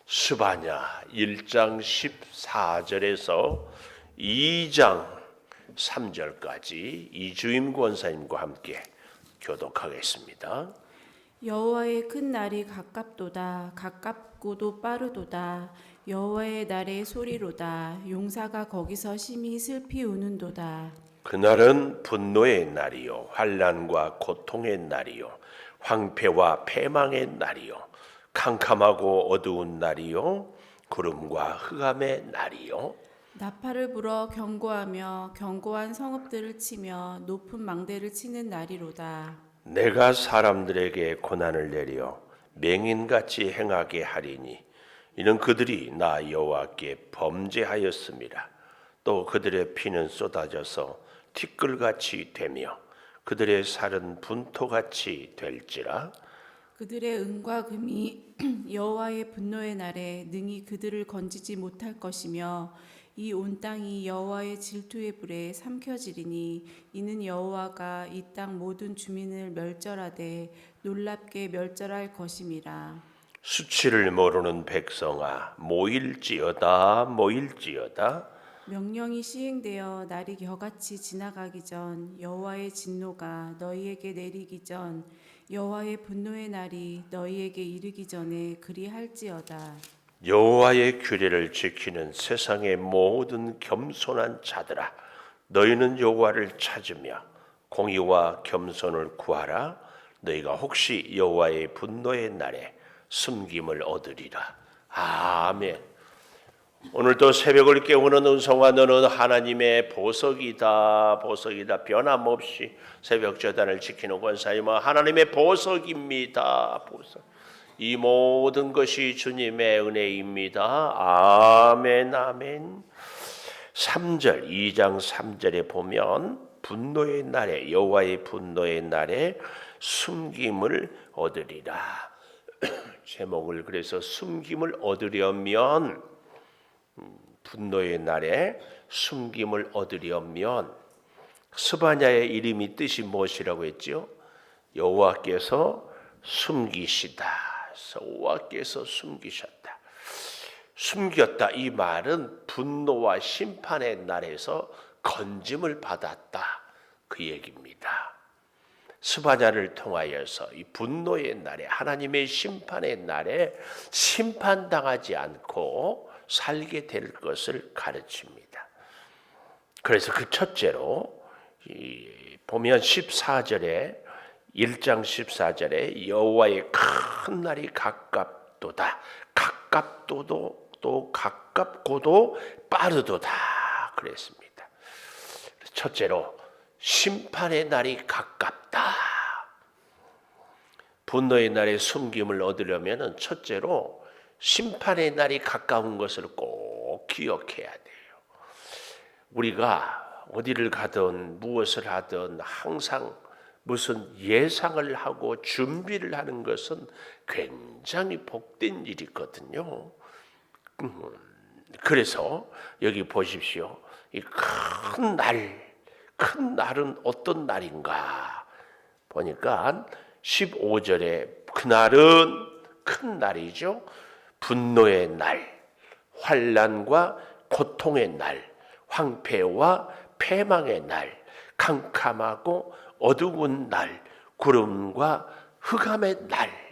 스바냐 1장 14절에서 2장 3절까지 이주임 권사님과 함께 교독하겠습니다. 여호와의 큰 날이 가깝도다. 가깝고도 빠르도다. 여호와의 날의 소리로다. 용사가 거기서 심히 슬피 우는도다. 그날은 분노의 날이요 환난과 고통의 날이요 황폐와 패망의 날이요 캄캄하고 어두운 날이요 구름과 흑암의 날이요 나팔을 불어 경고하며 견고한 성읍들을 치며 높은 망대를 치는 날이로다. 내가 사람들에게 고난을 내려 맹인같이 행하게 하리니 이는 그들이 나 여호와께 범죄하였음이라. 또 그들의 피는 쏟아져서 티끌같이 되며 그들의 살은 분토같이 될지라. 그들의 은과 금이 여호와의 분노의 날에 능히 그들을 건지지 못할 것이며 이 온 땅이 여호와의 질투의 불에 삼켜지리니 이는 여호와가 이 땅 모든 주민을 멸절하되 놀랍게 멸절할 것임이라. 수치를 모르는 백성아 모일지어다 모일지어다. 명령이 시행되어 날이 겨같이 지나가기 전 여호와의 진노가 너희에게 내리기 전 여호와의 분노의 날이 너희에게 이르기 전에 그리할지어다. 여호와의 규례를 지키는 세상의 모든 겸손한 자들아 너희는 여호와를 찾으며 공의와 겸손을 구하라. 너희가 혹시 여호와의 분노의 날에 숨김을 얻으리라. 아멘. 오늘도 새벽을 깨우는 은성아 너는 하나님의 보석이다 보석이다. 변함없이 새벽 제단을 지키는 권사님은 하나님의 보석입니다. 보석. 이 모든 것이 주님의 은혜입니다. 아멘 아멘. 3절 2장 3절에 보면 분노의 날에 여호와의 분노의 날에 숨김을 얻으리라. 제목을 그래서 숨김을 얻으려면 분노의 날에 숨김을 얻으려면 스바냐의 이름이 뜻이 무엇이라고 했죠? 여호와께서 숨기시다. 여호와께서 숨기셨다. 숨겼다. 이 말은 분노와 심판의 날에서 건짐을 받았다. 그 얘기입니다. 스바냐를 통하여서 이 분노의 날에 하나님의 심판의 날에 심판당하지 않고 살게 될 것을 가르칩니다. 그래서 그 첫째로 보면 14절에 1장 14절에 여호와의 큰 날이 가깝도다. 가깝도도 또 가깝고도 빠르도다 그랬습니다. 첫째로 심판의 날이 가깝다. 분노의 날에 숨김을 얻으려면 첫째로 심판의 날이 가까운 것을 꼭 기억해야 돼요. 우리가 어디를 가든 무엇을 하든 항상 무슨 예상을 하고 준비를 하는 것은 굉장히 복된 일이거든요. 그래서 여기 보십시오. 이 큰 날은 어떤 날인가 보니까 15절에 그날은 큰 날이죠. 분노의 날, 환난과 고통의 날, 황폐와 패망의 날, 캄캄하고 어두운 날, 구름과 흑암의 날.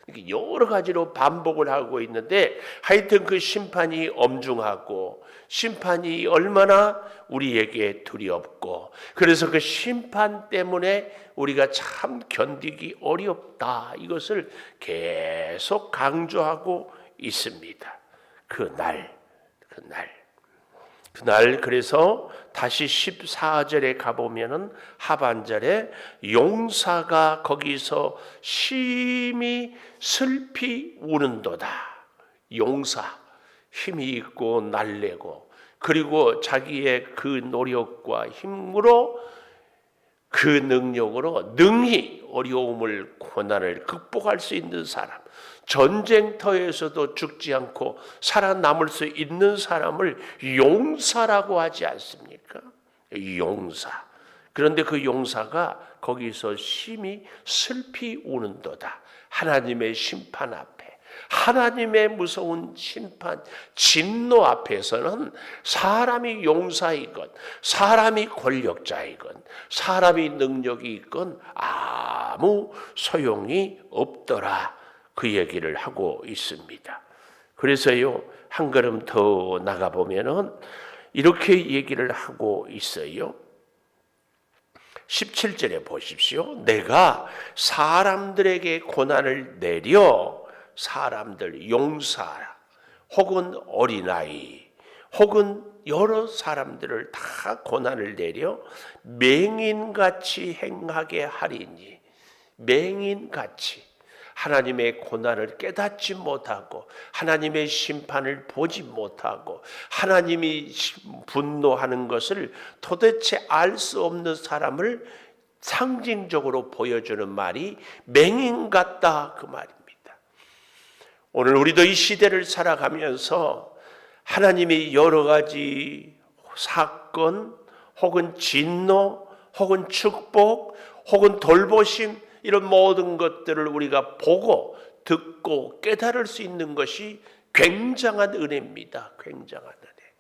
이렇게 여러 가지로 반복을 하고 있는데 하여튼 그 심판이 엄중하고 심판이 얼마나 우리에게 두렵고 그래서 그 심판 때문에 우리가 참 견디기 어렵다. 이것을 계속 강조하고 있습니다. 그날 그래서 다시 14절에 가보면은 하반절에 용사가 거기서 심히 슬피 우는도다. 용사 힘이 있고 날래고 그리고 자기의 그 노력과 힘으로 그 능력으로 능히 어려움을 고난을 극복할 수 있는 사람, 전쟁터에서도 죽지 않고 살아남을 수 있는 사람을 용사라고 하지 않습니까? 용사. 그런데 그 용사가 거기서 심히 슬피 우는도다. 하나님의 심판 앞에, 하나님의 무서운 심판, 진노 앞에서는 사람이 용사이건 사람이 권력자이건 사람이 능력이 있건 아무 소용이 없더라, 그 얘기를 하고 있습니다. 그래서요, 한 걸음 더 나가보면은 이렇게 얘기를 하고 있어요. 17절에 보십시오. 내가 사람들에게 고난을 내려, 사람들, 용사 혹은 어린아이 혹은 여러 사람들을 다 고난을 내려 맹인같이 행하게 하리니, 맹인같이 하나님의 고난을 깨닫지 못하고 하나님의 심판을 보지 못하고 하나님이 분노하는 것을 도대체 알 수 없는 사람을 상징적으로 보여주는 말이 맹인 같다, 그 말입니다. 오늘 우리도 이 시대를 살아가면서 하나님이 여러 가지 사건 혹은 진노 혹은 축복 혹은 돌보심, 이런 모든 것들을 우리가 보고 듣고 깨달을 수 있는 것이 굉장한 은혜입니다. 굉장한 은혜.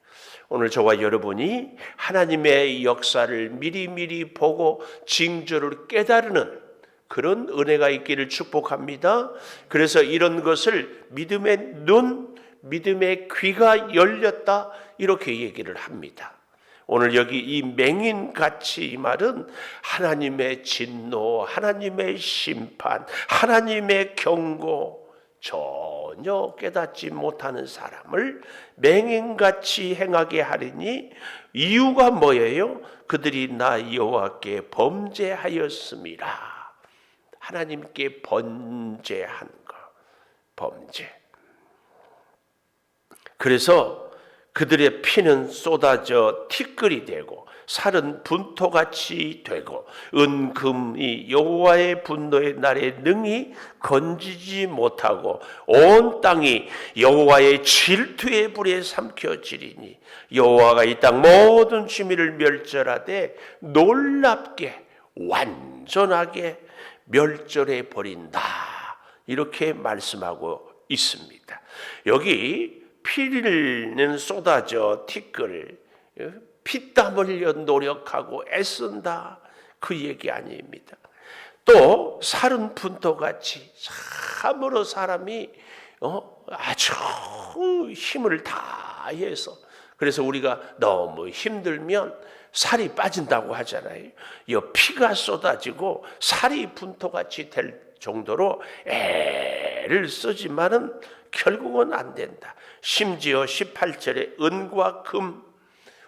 오늘 저와 여러분이 하나님의 역사를 미리미리 보고 징조를 깨달으는 그런 은혜가 있기를 축복합니다. 그래서 이런 것을 믿음의 눈, 믿음의 귀가 열렸다, 이렇게 얘기를 합니다. 오늘 여기 이 맹인같이, 이 말은 하나님의 진노, 하나님의 심판, 하나님의 경고 전혀 깨닫지 못하는 사람을 맹인같이 행하게 하리니, 이유가 뭐예요? 그들이 나 여호와께 범죄하였음이라. 하나님께 번제한 거, 범죄. 그래서 그들의 피는 쏟아져 티끌이 되고 살은 분토같이 되고 은금이 여호와의 분노의 날에 능히 건지지 못하고 온 땅이 여호와의 질투의 불에 삼켜지리니, 여호와가 이 땅 모든 취미를 멸절하되 놀랍게 완전하게 멸절해 버린다, 이렇게 말씀하고 있습니다. 여기 피는 쏟아져 티끌, 피땀 흘려 노력하고 애쓴다, 그 얘기 아닙니다. 또 살은 분토같이, 참으로 사람이 아주 힘을 다해서, 그래서 우리가 너무 힘들면 살이 빠진다고 하잖아요. 이 피가 쏟아지고 살이 분토같이 될 정도로 애를 쓰지만은 결국은 안 된다. 심지어 18절에 은과 금,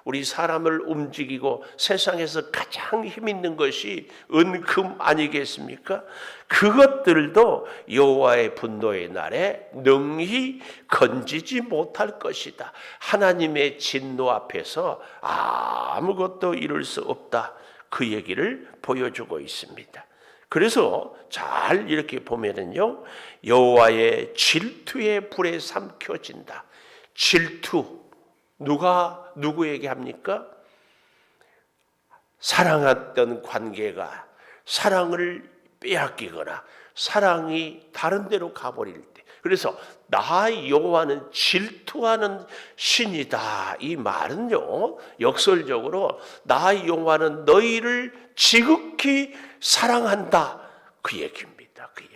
우리 사람을 움직이고 세상에서 가장 힘 있는 것이 은, 금 아니겠습니까? 그것들도 여호와의 분노의 날에 능히 건지지 못할 것이다. 하나님의 진노 앞에서 아무것도 이룰 수 없다, 그 얘기를 보여주고 있습니다. 그래서 잘 이렇게 보면은요, 여호와의 질투의 불에 삼켜진다. 질투, 누가 누구에게 합니까? 사랑했던 관계가 사랑을 빼앗기거나 사랑이 다른 데로 가버릴 때, 그래서 나 여호와는 질투하는 신이다, 이 말은요, 역설적으로 나 여호와는 너희를 지극히 사랑한다, 그 얘기입니다. 그 얘기.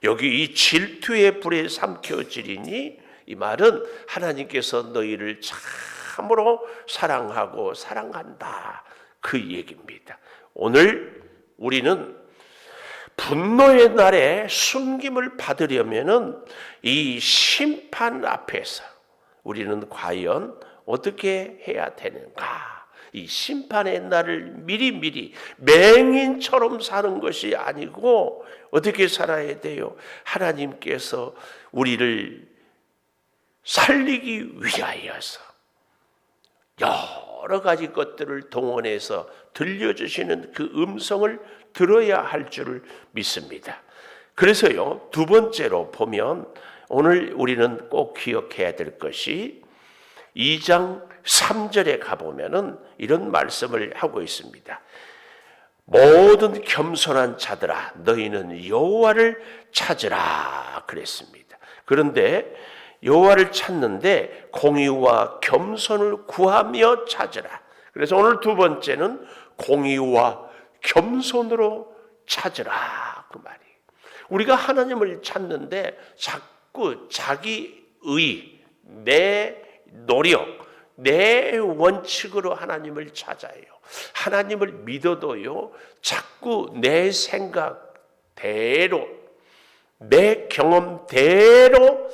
여기 이 질투의 불에 삼켜지리니, 이 말은 하나님께서 너희를 참으로 사랑하고 사랑한다, 그 얘기입니다. 오늘 우리는 분노의 날에 숨김을 받으려면은 이 심판 앞에서 우리는 과연 어떻게 해야 되는가? 이 심판의 날을 미리미리 맹인처럼 사는 것이 아니고 어떻게 살아야 돼요? 하나님께서 우리를 살리기 위하여서 여러 가지 것들을 동원해서 들려주시는 그 음성을 들어야 할 줄을 믿습니다. 그래서요, 두 번째로 보면 오늘 우리는 꼭 기억해야 될 것이 2장 3절에 가보면은 이런 말씀을 하고 있습니다. 모든 겸손한 자들아, 너희는 여호와를 찾으라, 그랬습니다. 그런데 여호와를 찾는데 공의와 겸손을 구하며 찾으라. 그래서 오늘 두 번째는 공의와 겸손으로 찾으라 그 말이. 우리가 하나님을 찾는데 자꾸 자기의, 내 노력, 내 원칙으로 하나님을 찾아요. 하나님을 믿어도요, 자꾸 내 생각대로, 내 경험대로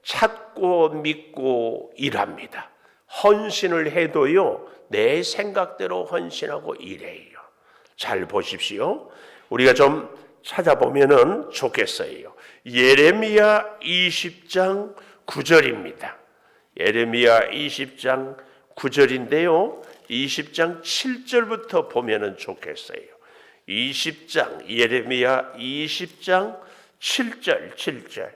찾고 믿고 일합니다. 헌신을 해도요, 내 생각대로 헌신하고 일해요. 잘 보십시오. 우리가 좀 찾아보면은 좋겠어요. 예레미야 20장 9절입니다. 예레미야 20장 9절인데요. 20장 7절부터 보면은 좋겠어요. 20장 예레미야 20장 7절.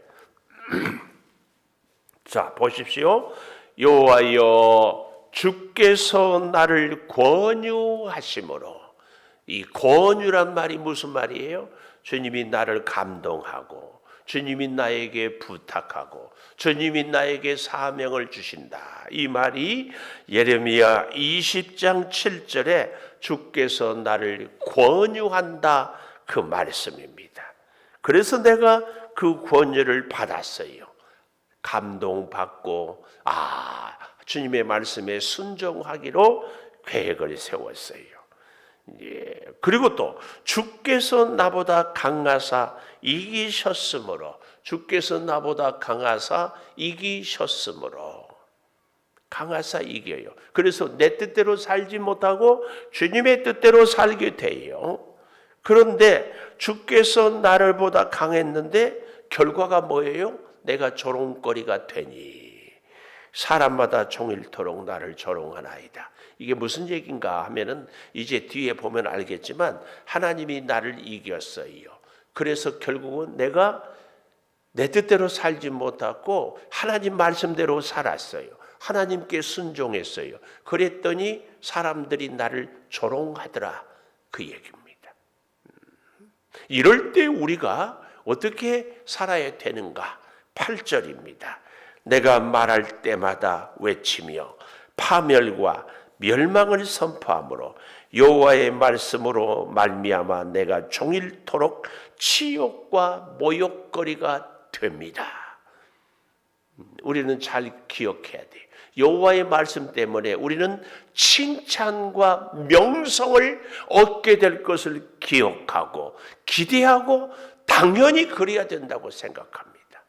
자, 보십시오. 여호와여 주께서 나를 권유하심으로. 이 권유란 말이 무슨 말이에요? 주님이 나를 감동하고 주님이 나에게 부탁하고 주님이 나에게 사명을 주신다. 이 말이 예레미야 20장 7절에 주께서 나를 권유한다 그 말씀입니다. 그래서 내가 그 권유를 받았어요. 감동받고 주님의 말씀에 순종하기로 계획을 세웠어요. 그리고 또 주께서 나보다 강하사 이기셨으므로 강하사 이겨요. 그래서 내 뜻대로 살지 못하고 주님의 뜻대로 살게 돼요. 그런데 주께서 나를 보다 강했는데 결과가 뭐예요? 내가 조롱거리가 되니 사람마다 종일토록 나를 조롱하나이다. 이게 무슨 얘기인가 하면은 이제 뒤에 보면 알겠지만 하나님이 나를 이겼어요. 그래서 결국은 내가 내 뜻대로 살지 못하고 하나님 말씀대로 살았어요. 하나님께 순종했어요. 그랬더니 사람들이 나를 조롱하더라. 그 얘기입니다. 이럴 때 우리가 어떻게 살아야 되는가? 8절입니다. 내가 말할 때마다 외치며 파멸과 멸망을 선포함으로 여호와의 말씀으로 말미암아 내가 종일토록 치욕과 모욕거리가 됩니다. 우리는 잘 기억해야 돼요. 여호와의 말씀 때문에 우리는 칭찬과 명성을 얻게 될 것을 기억하고 기대하고 당연히 그래야 된다고 생각합니다.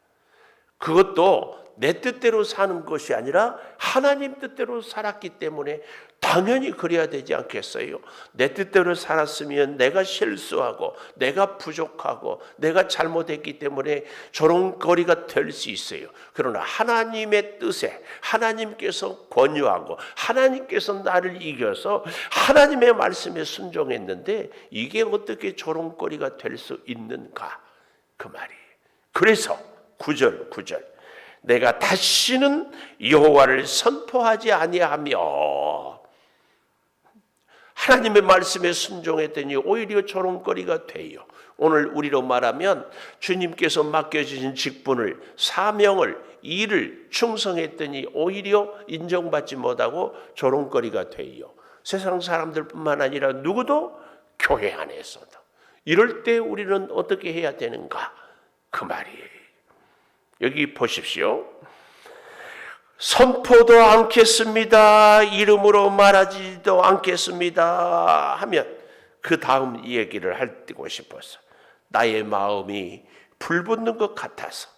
그것도 내 뜻대로 사는 것이 아니라 하나님 뜻대로 살았기 때문에 당연히 그래야 되지 않겠어요? 내 뜻대로 살았으면 내가 실수하고 내가 부족하고 내가 잘못했기 때문에 조롱거리가 될 수 있어요. 그러나 하나님의 뜻에 하나님께서 권유하고 하나님께서 나를 이겨서 하나님의 말씀에 순종했는데 이게 어떻게 조롱거리가 될 수 있는가? 그 말이에요. 그래서 9절 내가 다시는 여호와를 선포하지 아니하며 하나님의 말씀에 순종했더니 오히려 조롱거리가 돼요. 오늘 우리로 말하면 주님께서 맡겨주신 직분을, 사명을, 일을 충성했더니 오히려 인정받지 못하고 조롱거리가 돼요. 세상 사람들뿐만 아니라 누구도 교회 안에서도. 이럴 때 우리는 어떻게 해야 되는가? 그 말이에요. 여기 보십시오. 선포도 않겠습니다. 이름으로 말하지도 않겠습니다. 하면 그 다음 얘기를 하고 싶어서 나의 마음이 불붙는 것 같아서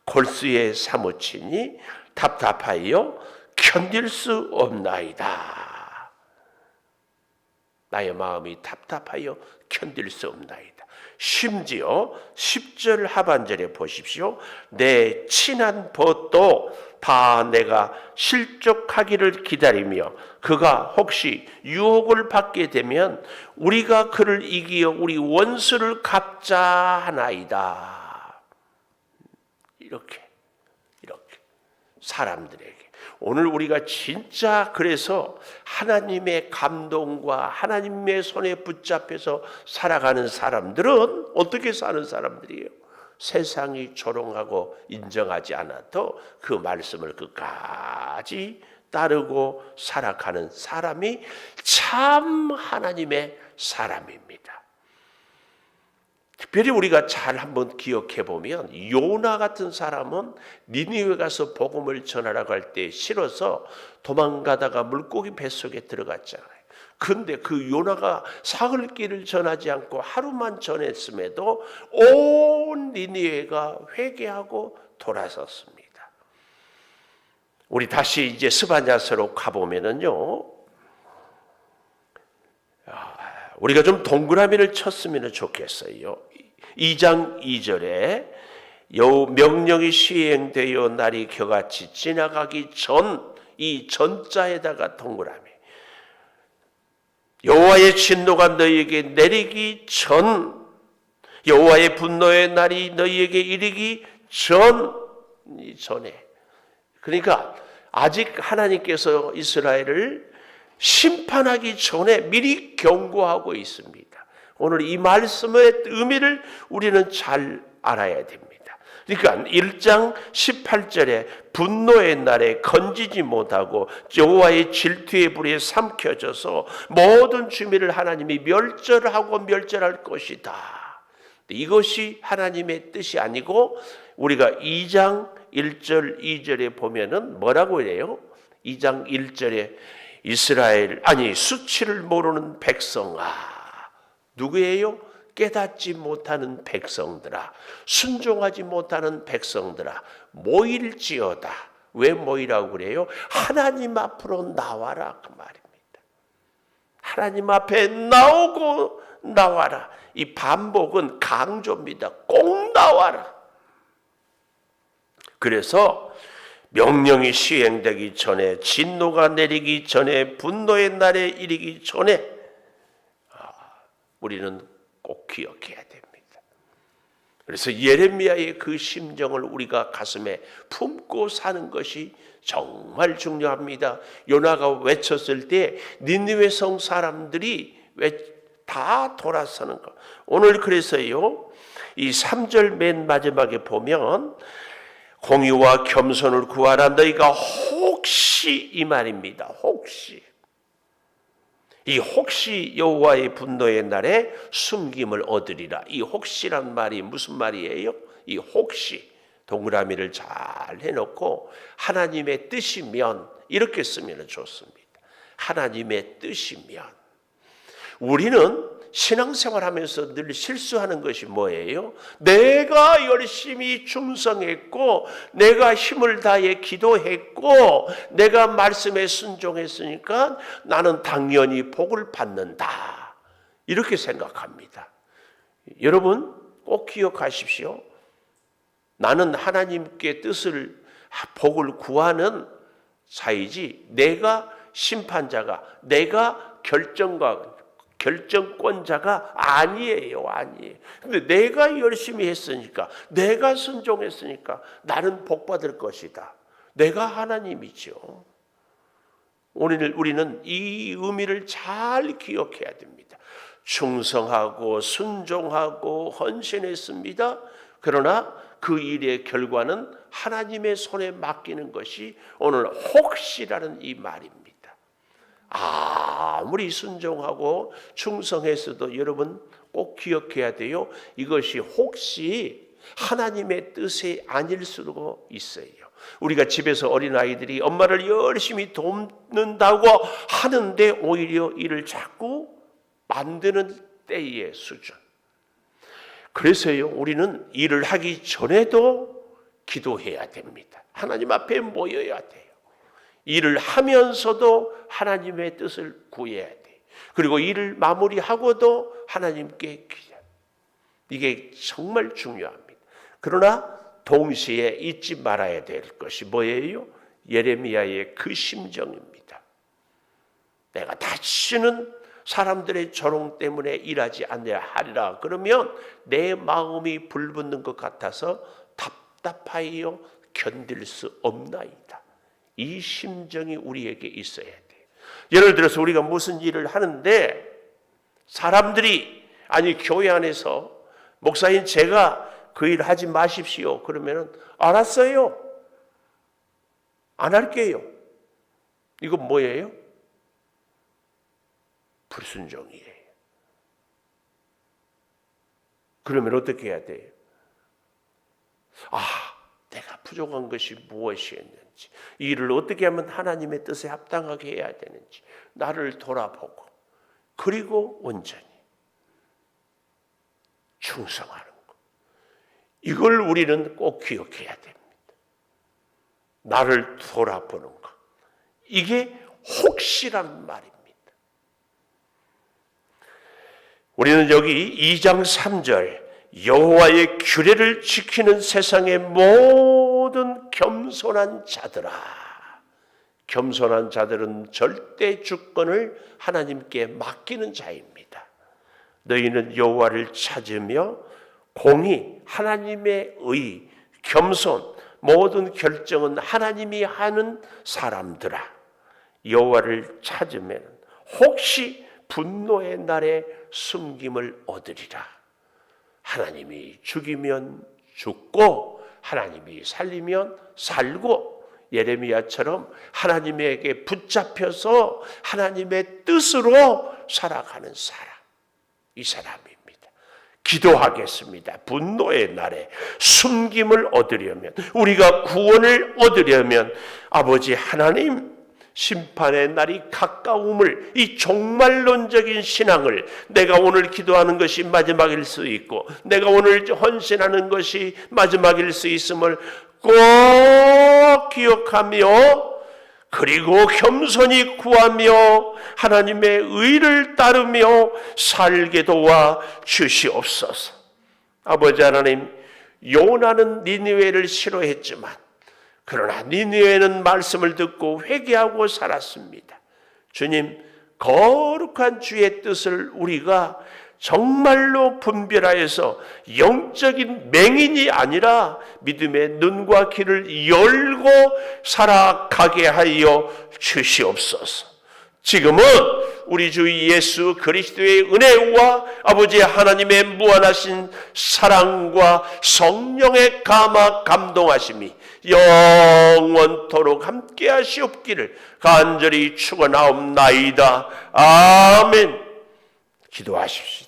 골수에 사무치니 답답하여 견딜 수 없나이다. 나의 마음이 답답하여 견딜 수 없나이다. 심지어 10절 하반절에 보십시오. 내 친한 벗도 다 내가 실족하기를 기다리며 그가 혹시 유혹을 받게 되면 우리가 그를 이기어 우리 원수를 갚자 하나이다. 이렇게 사람들에게 오늘 우리가 진짜 그래서 하나님의 감동과 하나님의 손에 붙잡혀서 살아가는 사람들은 어떻게 사는 사람들이에요? 세상이 조롱하고 인정하지 않아도 그 말씀을 끝까지 따르고 살아가는 사람이 참 하나님의 사람입니다. 특별히 우리가 잘 한번 기억해 보면 요나 같은 사람은 니느웨 가서 복음을 전하라고 할 때 싫어서 도망가다가 물고기 뱃속에 들어갔잖아요. 근데 그 요나가 사흘 길을 전하지 않고 하루만 전했음에도 온 니느웨가 회개하고 돌아섰습니다. 우리 다시 이제 스바냐서로 가보면은요, 우리가 좀 동그라미를 쳤으면 좋겠어요. 2장 2절에 명령이 시행되어 날이 겨같이 지나가기 전, 이 전자에다가 동그라미. 여호와의 진노가 너희에게 내리기 전, 여호와의 분노의 날이 너희에게 이르기 전에. 그러니까 아직 하나님께서 이스라엘을 심판하기 전에 미리 경고하고 있습니다. 오늘 이 말씀의 의미를 우리는 잘 알아야 됩니다. 그러니까 1장 18절에 분노의 날에 건지지 못하고 여호와의 질투의 불에 삼켜져서 모든 주민을 하나님이 멸절할 것이다. 이것이 하나님의 뜻이 아니고 우리가 2장 1절 2절에 보면은 뭐라고 해요? 2장 1절에 수치를 모르는 백성아, 누구예요? 깨닫지 못하는 백성들아, 순종하지 못하는 백성들아, 모일지어다. 왜 모이라고 그래요? 하나님 앞으로 나와라, 그 말입니다. 하나님 앞에 나오고 나와라. 이 반복은 강조입니다. 꼭 나와라. 그래서 명령이 시행되기 전에, 진노가 내리기 전에, 분노의 날에 이르기 전에 우리는 꼭 기억해야 됩니다. 그래서 예레미야의 그 심정을 우리가 가슴에 품고 사는 것이 정말 중요합니다. 요나가 외쳤을 때 니느웨 성 사람들이 다 돌아서는 것. 오늘 그래서요, 이 3절 맨 마지막에 보면 공의와 겸손을 구하라. 너희가 혹시, 이 말입니다. 혹시 여호와의 분노의 날에 숨김을 얻으리라. 이 혹시란 말이 무슨 말이에요? 이 혹시 동그라미를 잘 해놓고 하나님의 뜻이면 이렇게 쓰면 좋습니다. 하나님의 뜻이면. 우리는 신앙생활하면서 늘 실수하는 것이 뭐예요? 내가 열심히 충성했고, 내가 힘을 다해 기도했고, 내가 말씀에 순종했으니까 나는 당연히 복을 받는다. 이렇게 생각합니다. 여러분 꼭 기억하십시오. 나는 하나님께 복을 구하는 사이지, 내가 심판자가, 내가 결정권자가 아니에요. 근데 내가 열심히 했으니까, 내가 순종했으니까 나는 복 받을 것이다. 내가 하나님이죠. 오늘 우리는 이 의미를 잘 기억해야 됩니다. 충성하고 순종하고 헌신했습니다. 그러나 그 일의 결과는 하나님의 손에 맡기는 것이 오늘 혹시라는 이 말입니다. 아무리 순종하고 충성했어도 여러분 꼭 기억해야 돼요. 이것이 혹시 하나님의 뜻이 아닐 수도 있어요. 우리가 집에서 어린아이들이 엄마를 열심히 돕는다고 하는데 오히려 일을 자꾸 만드는 때의 수준. 그래서요, 우리는 일을 하기 전에도 기도해야 됩니다. 하나님 앞에 모여야 돼요. 일을 하면서도 하나님의 뜻을 구해야 돼. 그리고 일을 마무리하고도 하나님께 기도해야 돼. 이게 정말 중요합니다. 그러나 동시에 잊지 말아야 될 것이 뭐예요? 예레미야의 그 심정입니다. 내가 다시는 사람들의 조롱 때문에 일하지 않아야 하리라. 그러면 내 마음이 불붙는 것 같아서 답답하여 견딜 수 없나이다. 이 심정이 우리에게 있어야 돼요. 예를 들어서 우리가 무슨 일을 하는데 사람들이, 교회 안에서 목사인 제가 그 일 하지 마십시오. 그러면은 알았어요. 안 할게요. 이거 뭐예요? 불순종이에요. 그러면 어떻게 해야 돼요? 내가 부족한 것이 무엇이었는지, 이 일을 어떻게 하면 하나님의 뜻에 합당하게 해야 되는지 나를 돌아보고, 그리고 온전히 충성하는 것. 이걸 우리는 꼭 기억해야 됩니다. 나를 돌아보는 것. 이게 혹시란 말입니다. 우리는 여기 2장 3절 여호와의 규례를 지키는 세상의 모든 겸손한 자들아. 겸손한 자들은 절대 주권을 하나님께 맡기는 자입니다. 너희는 여호와를 찾으며 공의, 하나님의 의, 겸손, 모든 결정은 하나님이 하는 사람들아. 여호와를 찾으면 혹시 분노의 날에 숨김을 얻으리라. 하나님이 죽이면 죽고 하나님이 살리면 살고, 예레미야처럼 하나님에게 붙잡혀서 하나님의 뜻으로 살아가는 사람, 이 사람입니다. 기도하겠습니다. 분노의 날에 숨김을 얻으려면, 우리가 구원을 얻으려면 아버지 하나님, 심판의 날이 가까움을, 이 종말론적인 신앙을, 내가 오늘 기도하는 것이 마지막일 수 있고 내가 오늘 헌신하는 것이 마지막일 수 있음을 꼭 기억하며, 그리고 겸손히 구하며 하나님의 의를 따르며 살게 도와 주시옵소서. 아버지 하나님, 요나는 니느웨를 싫어했지만 그러나 니느웨는 말씀을 듣고 회개하고 살았습니다. 주님, 거룩한 주의 뜻을 우리가 정말로 분별하여서 영적인 맹인이 아니라 믿음의 눈과 귀를 열고 살아가게 하여 주시옵소서. 지금은 우리 주 예수 그리스도의 은혜와 아버지 하나님의 무한하신 사랑과 성령의 감동하심이 영원토록 함께 하시옵기를 간절히 축원하옵나이다. 아멘. 기도하십시오.